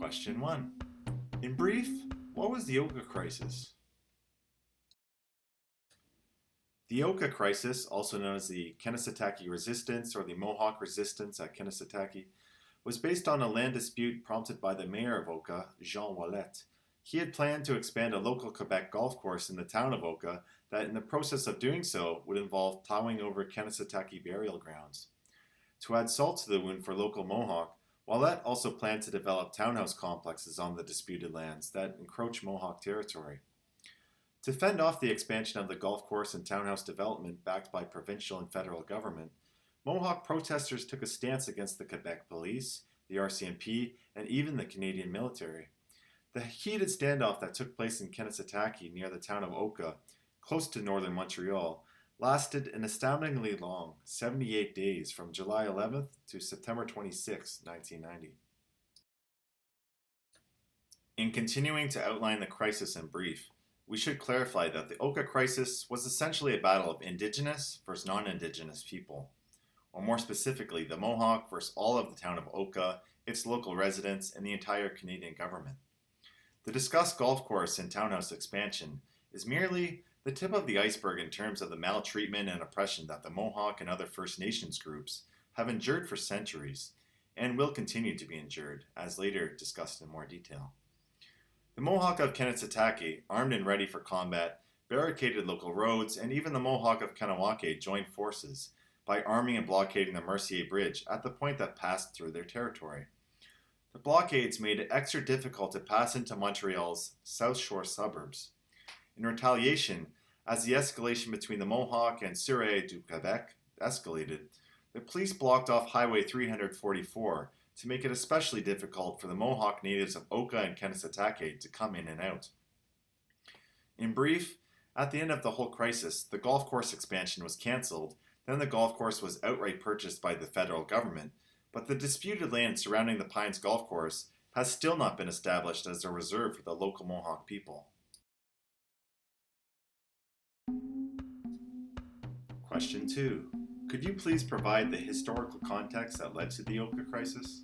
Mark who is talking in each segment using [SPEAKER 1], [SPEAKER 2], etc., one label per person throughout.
[SPEAKER 1] Question 1. In brief, what was the Oka Crisis? The Oka Crisis, also known as the Kanesatake Resistance or the Mohawk Resistance at Kanesatake, was based on a land dispute prompted by the mayor of Oka, Jean Ouellet. He had planned to expand a local Quebec golf course in the town of Oka that in the process of doing so would involve plowing over Kanesatake burial grounds. To add salt to the wound for local Mohawk, Ouellet also planned to develop townhouse complexes on the disputed lands that encroach Mohawk territory. To fend off the expansion of the golf course and townhouse development backed by provincial and federal government, Mohawk protesters took a stance against the Quebec police, the RCMP, and even the Canadian military. The heated standoff that took place in Kanesatake near the town of Oka, close to northern Montreal, lasted an astoundingly long 78 days from July 11th to September 26, 1990. In continuing to outline the crisis in brief, we should clarify that the Oka crisis was essentially a battle of Indigenous versus non-Indigenous people, or more specifically, the Mohawk versus all of the town of Oka, its local residents, and the entire Canadian government. The discussed golf course and townhouse expansion is merely the tip of the iceberg in terms of the maltreatment and oppression that the Mohawk and other First Nations groups have endured for centuries and will continue to be endured, as later discussed in more detail. The Mohawk of Kanesatake, armed and ready for combat, barricaded local roads, and even the Mohawk of Kanawake joined forces by arming and blockading the Mercier Bridge at the point that passed through their territory. The blockades made it extra difficult to pass into Montreal's South Shore suburbs. In retaliation, as the escalation between the Mohawk and Sûreté du Québec escalated, the police blocked off Highway 344 to make it especially difficult for the Mohawk natives of Oka and Kanesatake to come in and out. In brief, at the end of the whole crisis, the golf course expansion was cancelled, then the golf course was outright purchased by the federal government, but the disputed land surrounding the Pines Golf Course has still not been established as a reserve for the local Mohawk people. Question 2. Could you please provide the historical context that led to the Oka crisis?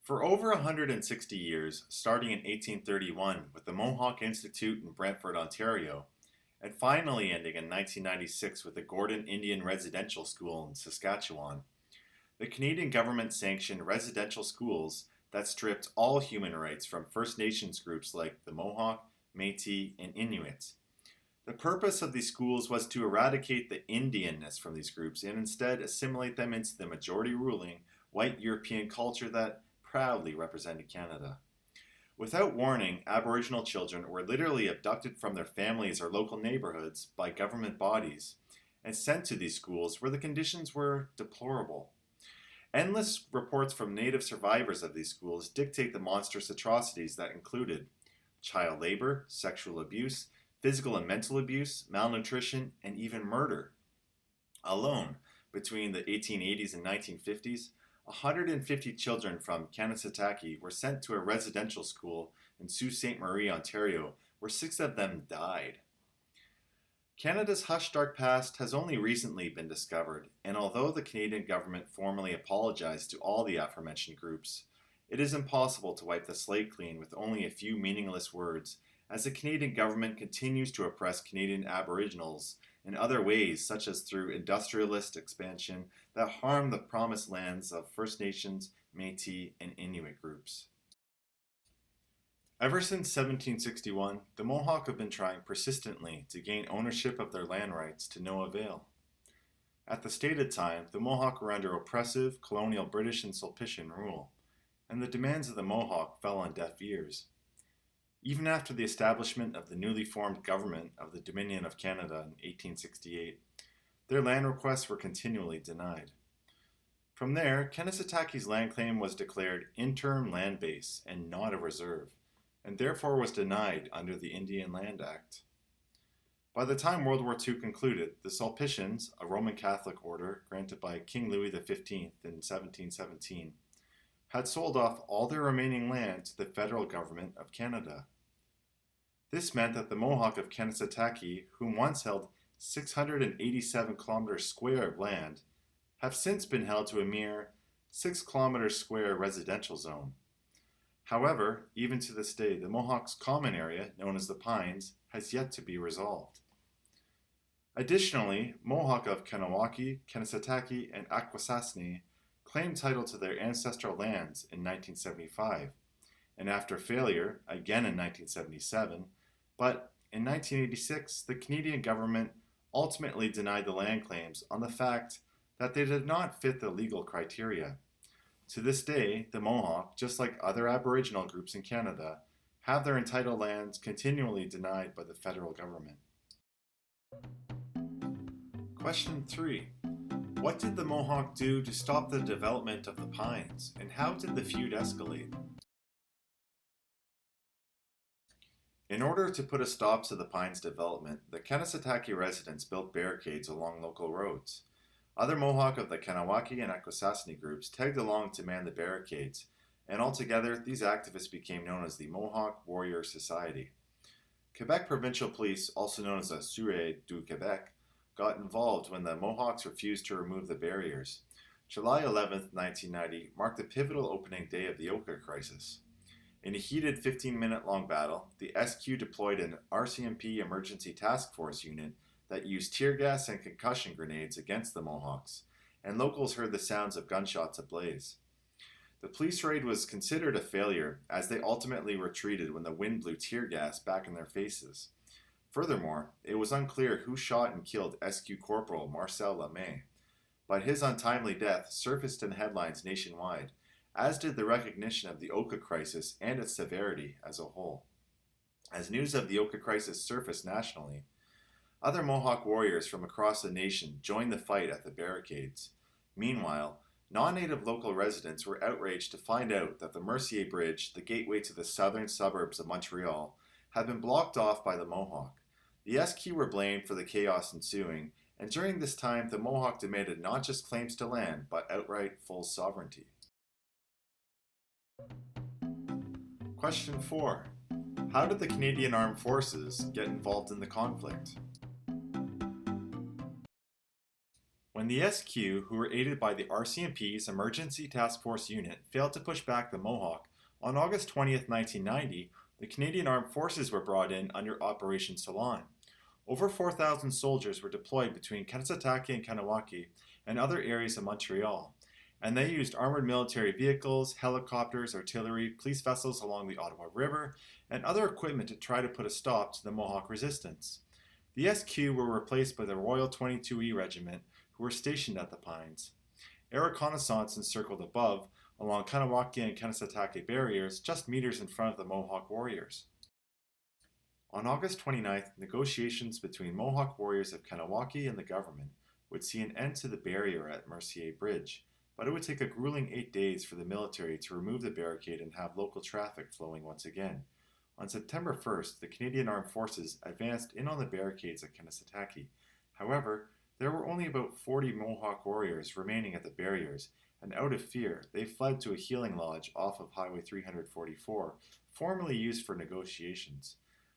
[SPEAKER 1] For over 160 years, starting in 1831 with the Mohawk Institute in Brantford, Ontario, and finally ending in 1996 with the Gordon Indian Residential School in Saskatchewan, the Canadian government sanctioned residential schools that stripped all human rights from First Nations groups like the Mohawk, Métis, and Inuit. The purpose of these schools was to eradicate the Indianness from these groups and instead assimilate them into the majority-ruling white European culture that proudly represented Canada. Without warning, Aboriginal children were literally abducted from their families or local neighborhoods by government bodies and sent to these schools where the conditions were deplorable. Endless reports from Native survivors of these schools dictate the monstrous atrocities that included child labor, sexual abuse, physical and mental abuse, malnutrition, and even murder. Alone, between the 1880s and 1950s, 150 children from Kanesatake were sent to a residential school in Sault Ste. Marie, Ontario, where 6 of them died. Canada's hushed dark past has only recently been discovered, and although the Canadian government formally apologized to all the aforementioned groups, it is impossible to wipe the slate clean with only a few meaningless words, as the Canadian government continues to oppress Canadian Aboriginals in other ways, such as through industrialist expansion that harm the promised lands of First Nations, Métis, and Inuit groups. Ever since 1761, the Mohawk have been trying persistently to gain ownership of their land rights to no avail. At the stated time, the Mohawk were under oppressive colonial British and Sulpician rule, and the demands of the Mohawk fell on deaf ears. Even after the establishment of the newly formed government of the Dominion of Canada in 1868, their land requests were continually denied. From there, Kanesatake's land claim was declared interim land base and not a reserve, and therefore was denied under the Indian Land Act. By the time World War II concluded, the Sulpicians, a Roman Catholic order granted by King Louis XV in 1717, had sold off all their remaining land to the federal government of Canada. This meant that the Mohawk of Kanesatake, who once held 687 kilometers square of land, have since been held to a mere 6 kilometers square residential zone. However, even to this day, the Mohawks' common area, known as the Pines, has yet to be resolved. Additionally, Mohawk of Kanawaki, Kanesatake, and Akwesasne claimed title to their ancestral lands in 1975, and after failure, again in 1977, but in 1986, the Canadian government ultimately denied the land claims on the fact that they did not fit the legal criteria. To this day, the Mohawk, just like other Aboriginal groups in Canada, have their entitled lands continually denied by the federal government. Question 3. What did the Mohawk do to stop the development of the Pines, and how did the feud escalate? In order to put a stop to the Pines development, the Kanesatake residents built barricades along local roads. Other Mohawk of the Kanawaki and Akwesasne groups tagged along to man the barricades, and altogether these activists became known as the Mohawk Warrior Society. Quebec Provincial Police, also known as the Sûreté du Québec, got involved when the Mohawks refused to remove the barriers. July 11, 1990 marked the pivotal opening day of the Oka crisis. In a heated 15-minute-long battle, the SQ deployed an RCMP Emergency Task Force unit that used tear gas and concussion grenades against the Mohawks, and locals heard the sounds of gunshots ablaze. The police raid was considered a failure, as they ultimately retreated when the wind blew tear gas back in their faces. Furthermore, it was unclear who shot and killed SQ Corporal Marcel Lemay, but his untimely death surfaced in headlines nationwide, as did the recognition of the Oka crisis and its severity as a whole. As news of the Oka crisis surfaced nationally, other Mohawk warriors from across the nation joined the fight at the barricades. Meanwhile, non-native local residents were outraged to find out that the Mercier Bridge, the gateway to the southern suburbs of Montreal, had been blocked off by the Mohawk. The SQ were blamed for the chaos ensuing, and during this time the Mohawk demanded not just claims to land, but outright full sovereignty. Question 4. How did the Canadian Armed Forces get involved in the conflict? When the SQ, who were aided by the RCMP's Emergency Task Force Unit, failed to push back the Mohawk, on August 20, 1990, the Canadian Armed Forces were brought in under Operation Salon. Over 4,000 soldiers were deployed between Kanesatake and Kanawaki and other areas of Montreal, and they used armored military vehicles, helicopters, artillery, police vessels along the Ottawa River, and other equipment to try to put a stop to the Mohawk resistance. The SQ were replaced by the Royal 22E Regiment, who were stationed at the Pines. Air reconnaissance encircled above, along Kanawaki and Kanesatake barriers, just meters in front of the Mohawk warriors. On August 29th, negotiations between Mohawk warriors of Kanawaki and the government would see an end to the barrier at Mercier Bridge, but it would take a grueling 8 days for the military to remove the barricade and have local traffic flowing once again. On September 1st, the Canadian Armed Forces advanced in on the barricades at Kanesatake. However, there were only about 40 Mohawk warriors remaining at the barriers, and out of fear, they fled to a healing lodge off of Highway 344, formerly used for negotiations.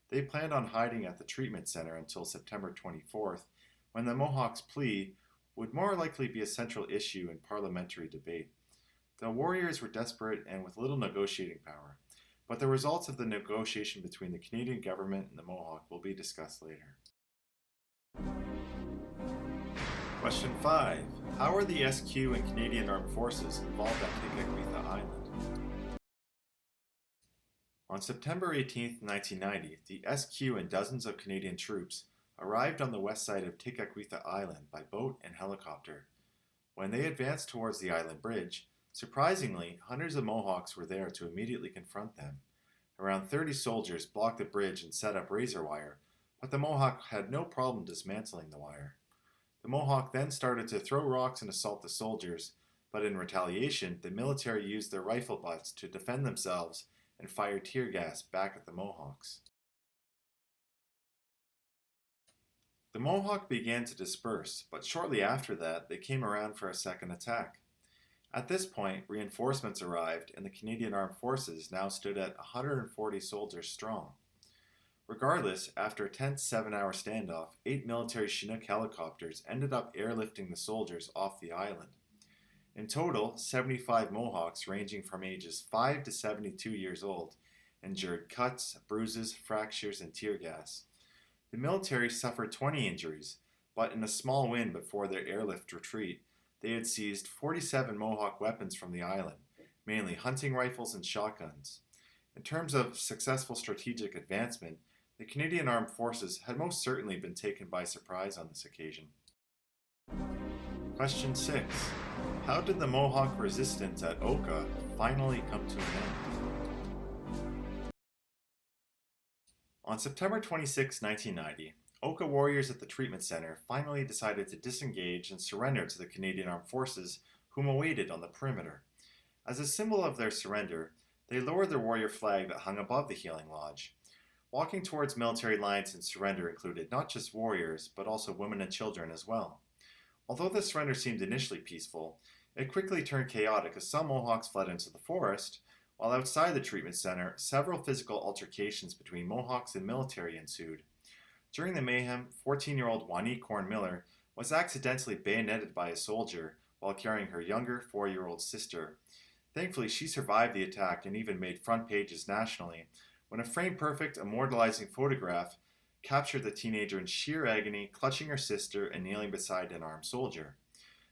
[SPEAKER 1] They planned on hiding at the treatment center until September 24th, when the Mohawks' plea would more likely be a central issue in parliamentary debate. The warriors were desperate and with little negotiating power, but the results of the negotiation between the Canadian government and the Mohawk will be discussed later. Question 5. How are the SQ and Canadian Armed Forces involved at Tikekritha Island? On September 18, 1990, the SQ and dozens of Canadian troops arrived on the west side of Tikekritha Island by boat and helicopter. When they advanced towards the island bridge, surprisingly, hundreds of Mohawks were there to immediately confront them. Around 30 soldiers blocked the bridge and set up razor wire, but the Mohawk had no problem dismantling the wire. The Mohawk then started to throw rocks and assault the soldiers, but in retaliation, the military used their rifle butts to defend themselves and fired tear gas back at the Mohawks. The Mohawk began to disperse, but shortly after that, they came around for a second attack. At this point, reinforcements arrived, and the Canadian Armed Forces now stood at 140 soldiers strong. Regardless, after a tense 7-hour standoff, 8 military Chinook helicopters ended up airlifting the soldiers off the island. In total, 75 Mohawks ranging from ages 5 to 72 years old endured cuts, bruises, fractures, and tear gas. The military suffered 20 injuries, but in a small win before their airlift retreat, they had seized 47 Mohawk weapons from the island, mainly hunting rifles and shotguns. In terms of successful strategic advancement, the Canadian Armed Forces had most certainly been taken by surprise on this occasion. Question 6. How did the Mohawk resistance at Oka finally come to an end? On September 26, 1990, Oka warriors at the treatment center finally decided to disengage and surrender to the Canadian Armed Forces, whom awaited on the perimeter. As a symbol of their surrender, they lowered their warrior flag that hung above the healing lodge. Walking towards military lines in surrender included not just warriors, but also women and children as well. Although the surrender seemed initially peaceful, it quickly turned chaotic as some Mohawks fled into the forest, while outside the treatment center, several physical altercations between Mohawks and military ensued. During the mayhem, 14-year-old Wani Corn Miller was accidentally bayoneted by a soldier while carrying her younger 4-year-old sister. Thankfully, she survived the attack and even made front pages nationally, when a frame-perfect, immortalizing photograph captured the teenager in sheer agony, clutching her sister and kneeling beside an armed soldier.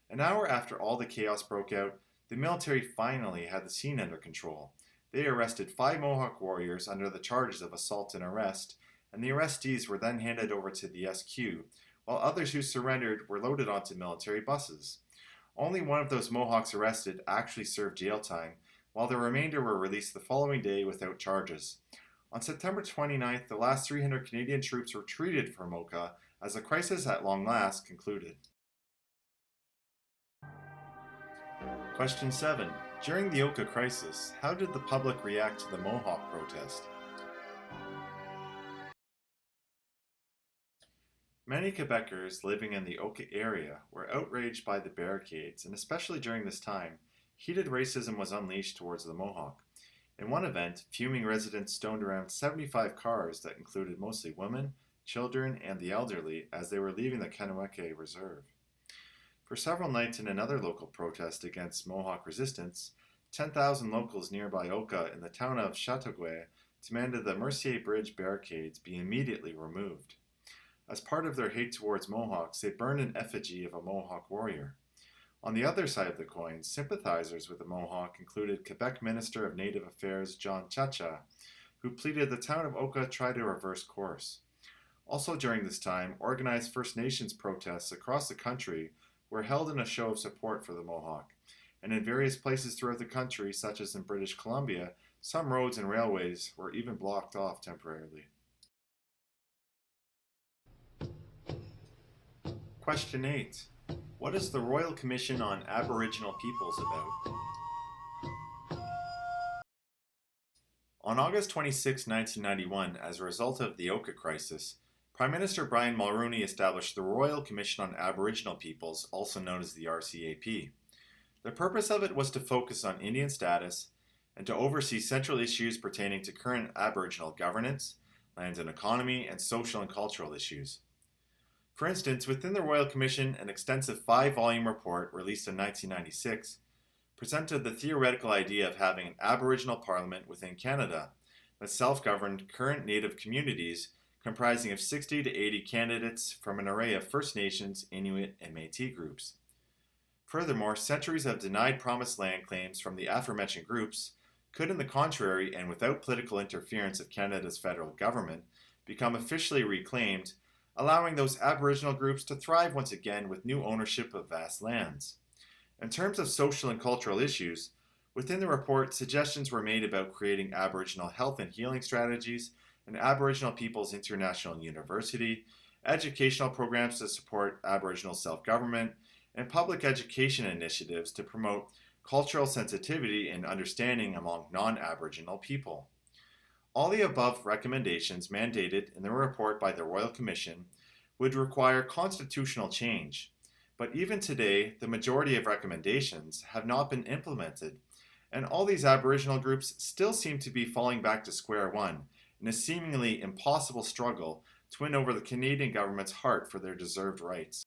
[SPEAKER 1] An hour after all the chaos broke out, the military finally had the scene under control. They arrested 5 Mohawk warriors under the charges of assault and arrest, and the arrestees were then handed over to the SQ, while others who surrendered were loaded onto military buses. Only one of those Mohawks arrested actually served jail time, while the remainder were released the following day without charges. On September 29th, the last 300 Canadian troops retreated from Oka as the crisis at long last concluded. Question 7. During the Oka crisis, how did the public react to the Mohawk protest? Many Quebecers living in the Oka area were outraged by the barricades, and especially during this time, heated racism was unleashed towards the Mohawk. In one event, fuming residents stoned around 75 cars that included mostly women, children, and the elderly as they were leaving the Kahnawake Reserve. For several nights in another local protest against Mohawk resistance, 10,000 locals nearby Oka in the town of Chateauguay demanded the Mercier Bridge barricades be immediately removed. As part of their hate towards Mohawks, they burned an effigy of a Mohawk warrior. On the other side of the coin, sympathizers with the Mohawk included Quebec Minister of Native Affairs John Chacha, who pleaded the town of Oka try to reverse course. Also during this time, organized First Nations protests across the country were held in a show of support for the Mohawk, and in various places throughout the country, such as in British Columbia, some roads and railways were even blocked off temporarily. Question 8. What is the Royal Commission on Aboriginal Peoples about? On August 26, 1991, as a result of the Oka crisis, Prime Minister Brian Mulroney established the Royal Commission on Aboriginal Peoples, also known as the RCAP. The purpose of it was to focus on Indian status and to oversee central issues pertaining to current Aboriginal governance, lands and economy, and social and cultural issues. For instance, within the Royal Commission, an extensive 5-volume report released in 1996 presented the theoretical idea of having an Aboriginal Parliament within Canada that self-governed current Native communities comprising of 60 to 80 candidates from an array of First Nations, Inuit, and Métis groups. Furthermore, centuries of denied promised land claims from the aforementioned groups could, in the contrary, and without political interference of Canada's federal government, become officially reclaimed, allowing those Aboriginal groups to thrive once again with new ownership of vast lands. In terms of social and cultural issues, within the report, suggestions were made about creating Aboriginal health and healing strategies, an Aboriginal Peoples International University, educational programs to support Aboriginal self-government, and public education initiatives to promote cultural sensitivity and understanding among non-Aboriginal people. All the above recommendations mandated in the report by the Royal Commission would require constitutional change, but even today, the majority of recommendations have not been implemented, and all these Aboriginal groups still seem to be falling back to square one in a seemingly impossible struggle to win over the Canadian government's heart for their deserved rights.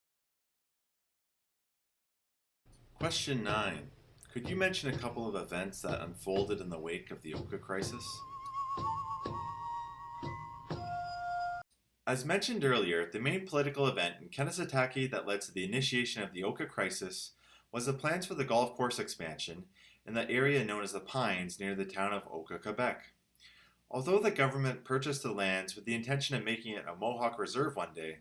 [SPEAKER 1] Question 9. Could you mention a couple of events that unfolded in the wake of the Oka crisis? As mentioned earlier, the main political event in Kanesatake that led to the initiation of the Oka crisis was the plans for the golf course expansion in the area known as the Pines near the town of Oka, Quebec. Although the government purchased the lands with the intention of making it a Mohawk reserve one day,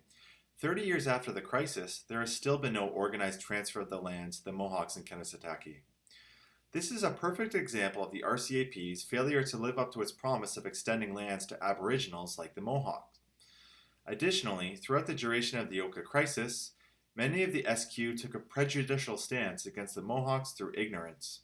[SPEAKER 1] 30 years after the crisis, there has still been no organized transfer of the lands to the Mohawks in Kanesatake. This is a perfect example of the RCAP's failure to live up to its promise of extending lands to Aboriginals like the Mohawks. Additionally, throughout the duration of the Oka crisis, many of the SQ took a prejudicial stance against the Mohawks through ignorance.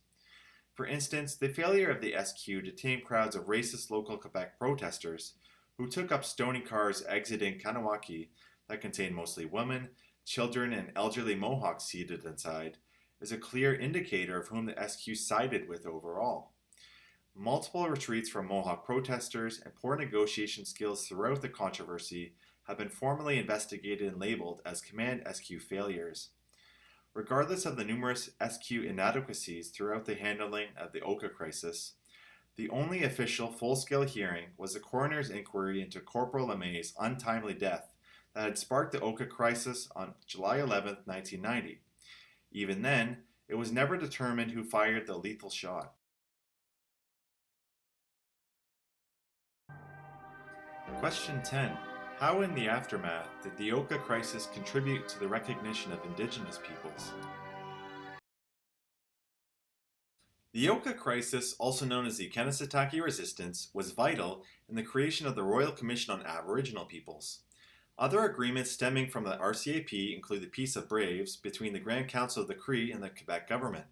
[SPEAKER 1] For instance, the failure of the SQ to tame crowds of racist local Quebec protesters who took up stoning cars exiting Kanawaki that contained mostly women, children, and elderly Mohawks seated inside is a clear indicator of whom the SQ sided with overall. Multiple retreats from Mohawk protesters and poor negotiation skills throughout the controversy have been formally investigated and labeled as Command SQ failures. Regardless of the numerous SQ inadequacies throughout the handling of the Oka crisis, the only official full-scale hearing was the coroner's inquiry into Corporal LeMay's untimely death that had sparked the Oka crisis on July 11, 1990. Even then, it was never determined who fired the lethal shot. Question 10. How in the aftermath did the Oka crisis contribute to the recognition of Indigenous peoples? The Oka crisis, also known as the Kanesatake Resistance, was vital in the creation of the Royal Commission on Aboriginal Peoples. Other agreements stemming from the RCAP include the Peace of Braves between the Grand Council of the Cree and the Quebec government.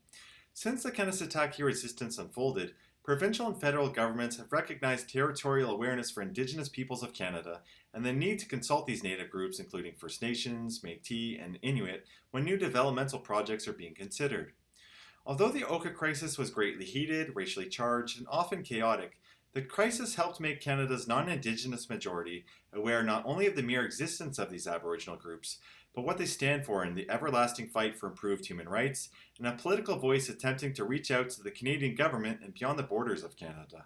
[SPEAKER 1] Since the Kanesatake Resistance unfolded, provincial and federal governments have recognized territorial awareness for Indigenous peoples of Canada and the need to consult these native groups, including First Nations, Métis, and Inuit, when new developmental projects are being considered. Although the Oka crisis was greatly heated, racially charged, and often chaotic, the crisis helped make Canada's non-Indigenous majority aware not only of the mere existence of these Aboriginal groups, but what they stand for in the everlasting fight for improved human rights, and a political voice attempting to reach out to the Canadian government and beyond the borders of Canada.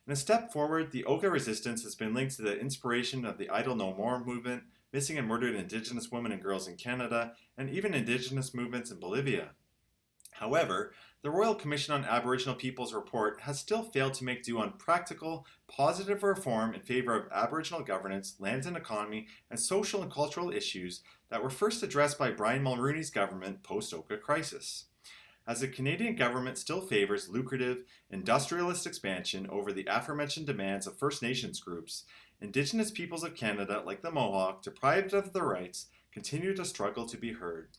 [SPEAKER 1] In a step forward, the Oka resistance has been linked to the inspiration of the Idle No More movement, missing and murdered Indigenous women and girls in Canada, and even Indigenous movements in Bolivia. However, the Royal Commission on Aboriginal Peoples report has still failed to make due on practical, positive reform in favor of Aboriginal governance, lands and economy, and social and cultural issues that were first addressed by Brian Mulroney's government post-Oka crisis. As the Canadian government still favors lucrative, industrialist expansion over the aforementioned demands of First Nations groups, Indigenous peoples of Canada, like the Mohawk, deprived of their rights, continue to struggle to be heard.